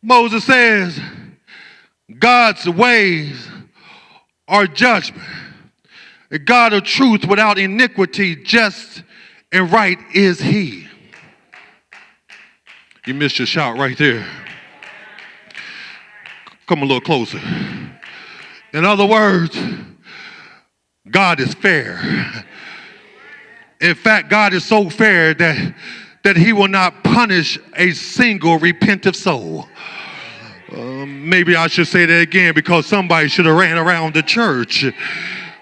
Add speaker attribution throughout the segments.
Speaker 1: Moses says, God's ways are judgment. A God of truth without iniquity, just and right is he. You missed your shout right there. Come a little closer. In other words, God is fair. In fact, God is so fair that he will not punish a single repentant soul. Maybe I should say that again because somebody should have ran around the church.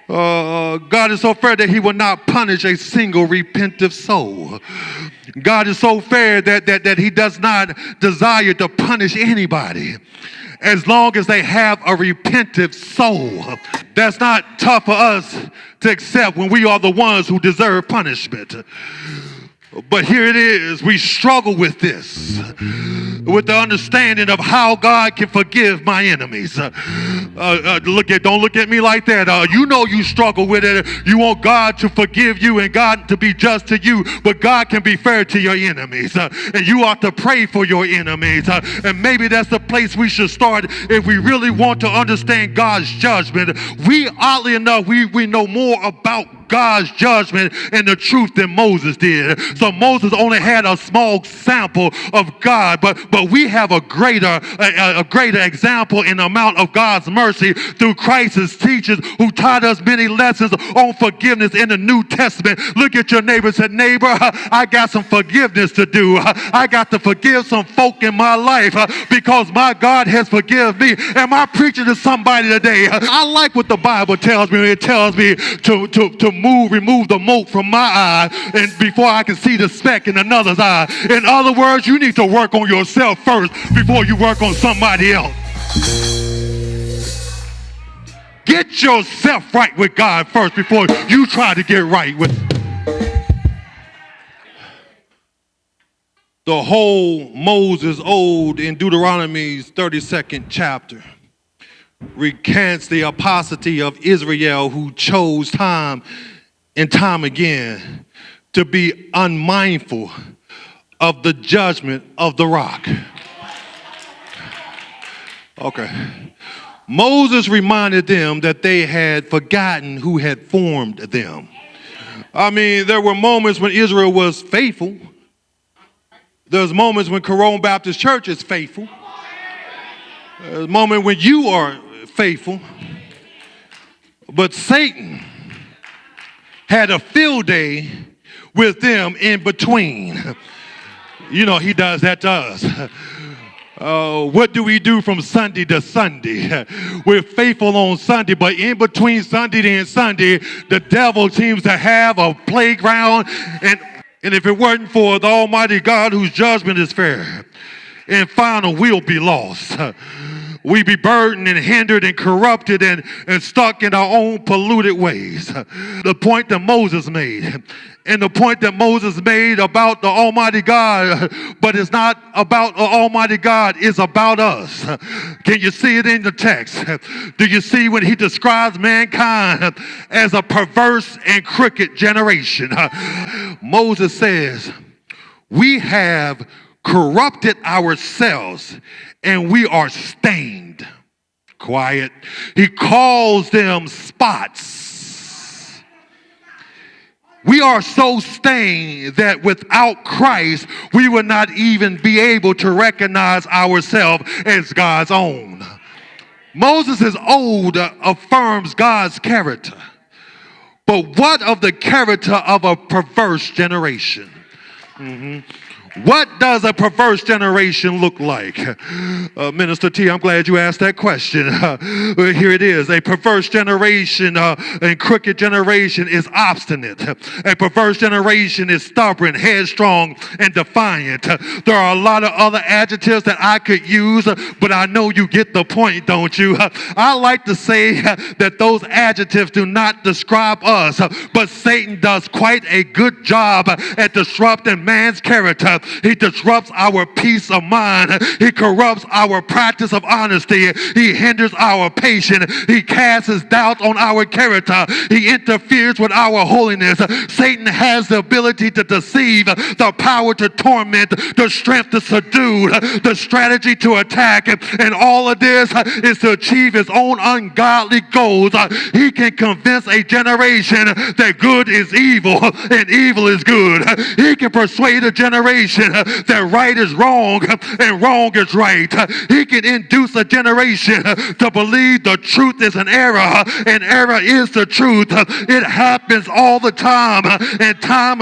Speaker 1: God is so fair that he will not punish a single repentant soul. God is so fair that he does not desire to punish anybody as long as they have a repentant soul. That's not tough for us to accept when we are the ones who deserve punishment. But here it is, we struggle with this, with the understanding of how God can forgive my enemies. Don't look at me like that. You know you struggle with it. You want God to forgive you and God to be just to you, but God can be fair to your enemies. And you ought to pray for your enemies. And maybe that's the place we should start if we really want to understand God's judgment. We, oddly enough, we know more about God's judgment and the truth than Moses did. So Moses only had a small sample of God, but we have a greater example in the amount of God's mercy through Christ's teachers who taught us many lessons on forgiveness in the New Testament. Look at your neighbor and say, neighbor, I got some forgiveness to do. I got to forgive some folk in my life because my God has forgiven me. Am I preaching to somebody today? I like what the Bible tells me. It tells me to remove the mote from my eye and before I can see the speck in another's eye. In other words, you need to work on yourself first before you work on somebody else. Get yourself right with God first before you try to get right with the whole Moses Ode in Deuteronomy's 32nd chapter recants the apostasy of Israel who chose time and time again to be unmindful of the judgment of the rock. Okay. Moses reminded them that they had forgotten who had formed them. I mean, there were moments when Israel was faithful. There's moments when Corona Baptist Church is faithful. There's a moment when you are faithful. But Satan had a field day with them in between. You know, he does that to us. What do we do from Sunday to Sunday? We're faithful on Sunday, but in between Sunday and Sunday, the devil seems to have a playground. And if it wasn't for the Almighty God whose judgment is fair and final, we'll be lost. We be burdened and hindered and corrupted and stuck in our own polluted ways. The point that Moses made, and the point that Moses made about the Almighty God, but it's not about the Almighty God, it's about us. Can you see it in the text? Do you see when he describes mankind as a perverse and crooked generation? Moses says, we have corrupted ourselves and we are stained. Quiet. He calls them spots. We are so stained that without Christ, we would not even be able to recognize ourselves as God's own. Moses' ode affirms God's character. But what of the character of a perverse generation? What does a perverse generation look like? Minister T, I'm glad you asked that question. Here it is. A perverse generation and crooked generation is obstinate. A perverse generation is stubborn, headstrong, and defiant. There are a lot of other adjectives that I could use, but I know you get the point, don't you? I like to say that those adjectives do not describe us, but Satan does quite a good job at disrupting man's character He disrupts our peace of mind. He corrupts our practice of honesty. He hinders our patience. He casts doubt on our character. He interferes with our holiness. Satan has the ability to deceive, the power to torment, the strength to subdue, the strategy to attack, and all of this is to achieve his own ungodly goals. He can convince a generation that good is evil and evil is good. He can persuade a generation that right is wrong and wrong is right. He can induce a generation to believe the truth is an error and error is the truth. It happens all the time and time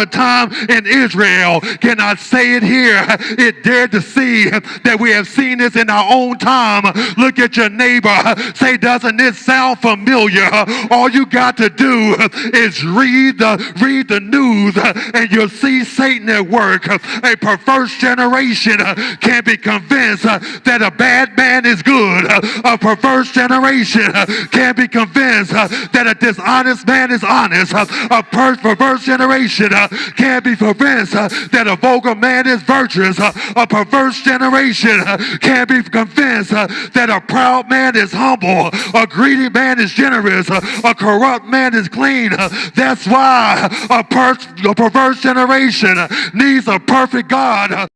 Speaker 1: in Israel. Can I say it here? It dared to see that we have seen this in our own time. Look at your neighbor. Say, doesn't this sound familiar? All you got to do is read the news and you'll see Satan at work. A perverse generation can be convinced that a bad man is good. A perverse generation can be convinced that a dishonest man is honest. A perverse generation can be convinced that a vulgar man is virtuous. A perverse generation can be convinced that a proud man is humble. A greedy man is generous. A corrupt man is clean. That's why a perverse generation needs a perfect God.